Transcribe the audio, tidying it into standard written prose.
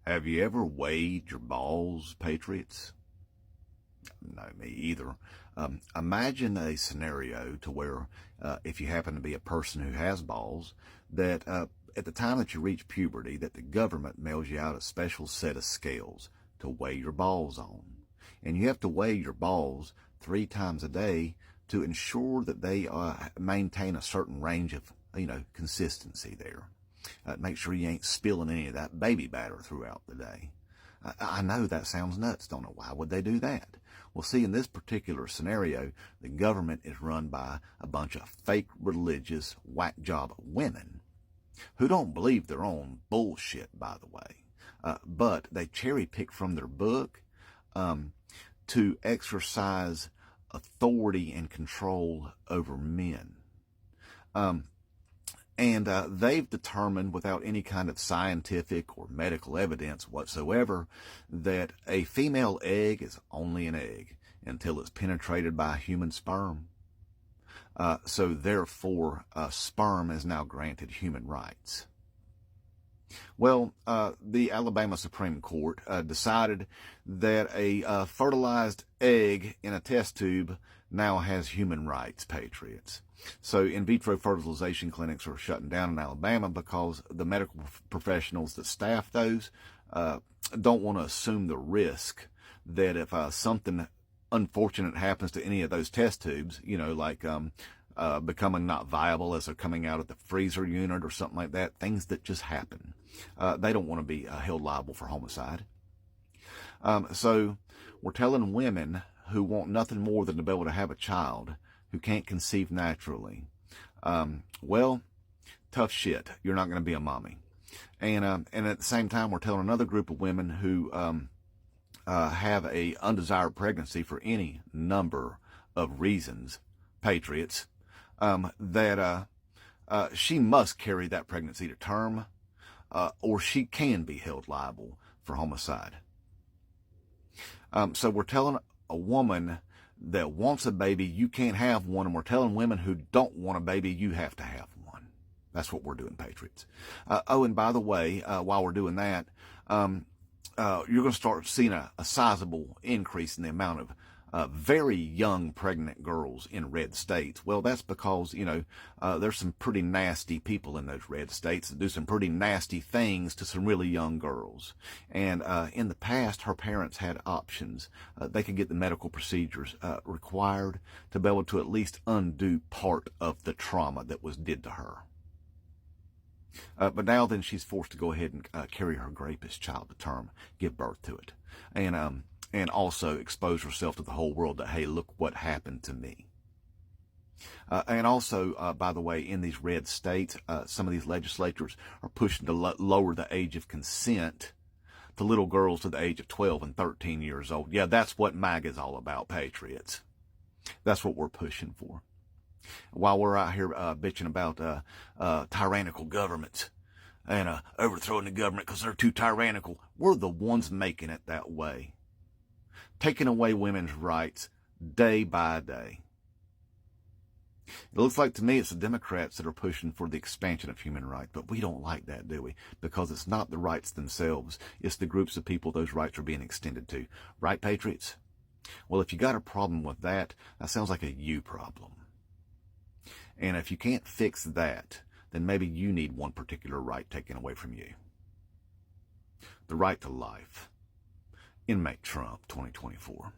Have you ever weighed your balls, patriots? No, me either. Imagine a scenario to where if you happen to be a person who has balls, that at the time that you reach puberty, that the government mails you out a special set of scales to weigh your balls on. And you have to weigh your balls 3 times a day to ensure that they maintain a certain range of, consistency there. Make sure you ain't spilling any of that baby batter throughout the day. I know that sounds nuts, don't know. Why would they do that? Well, see, in this particular scenario, the government is run by a bunch of fake religious whack job women who don't believe their own bullshit, by the way. But they cherry pick from their book to exercise authority and control over men. And they've determined, without any kind of scientific or medical evidence whatsoever, that a female egg is only an egg until it's penetrated by human sperm. So therefore, sperm is now granted human rights. Well, the Alabama Supreme Court decided that a fertilized egg in a test tube now has human rights, patriots. So in vitro fertilization clinics are shutting down in Alabama because the medical professionals that staff those don't want to assume the risk that if something unfortunate happens to any of those test tubes, like becoming not viable as they're coming out of the freezer unit or something like that, things that just happen. They don't want to be held liable for homicide. So we're telling women who want nothing more than to be able to have a child, who can't conceive naturally, well, tough shit. You're not going to be a mommy. And at the same time, we're telling another group of women who have a undesired pregnancy for any number of reasons, patriots, that she must carry that pregnancy to term, or she can be held liable for homicide. So we're telling a woman that wants a baby, you can't have one, and we're telling women who don't want a baby, you have to have one. That's what we're doing, patriots. And by the way, while we're doing that, you're going to start seeing a sizable increase in the amount of very young pregnant girls in red states. Well, that's because, there's some pretty nasty people in those red states that do some pretty nasty things to some really young girls. And in the past, her parents had options. They could get the medical procedures required to be able to at least undo part of the trauma that was did to her. But now then she's forced to go ahead and carry her rapist child to term, give birth to it. And also expose herself to the whole world that, hey, look what happened to me. And also, by the way, in these red states, some of these legislatures are pushing to lower the age of consent to little girls to the age of 12 and 13 years old. Yeah, that's what MAGA is all about, patriots. That's what we're pushing for. While we're out here bitching about tyrannical governments and overthrowing the government because they're too tyrannical, we're the ones making it that way. Taking away women's rights day by day. It looks like to me it's the Democrats that are pushing for the expansion of human rights, but we don't like that, do we? Because it's not the rights themselves. It's the groups of people those rights are being extended to. Right, patriots? Well, if you got a problem with that, that sounds like a you problem. And if you can't fix that, then maybe you need one particular right taken away from you. The right to life. Inmate Trump 2024.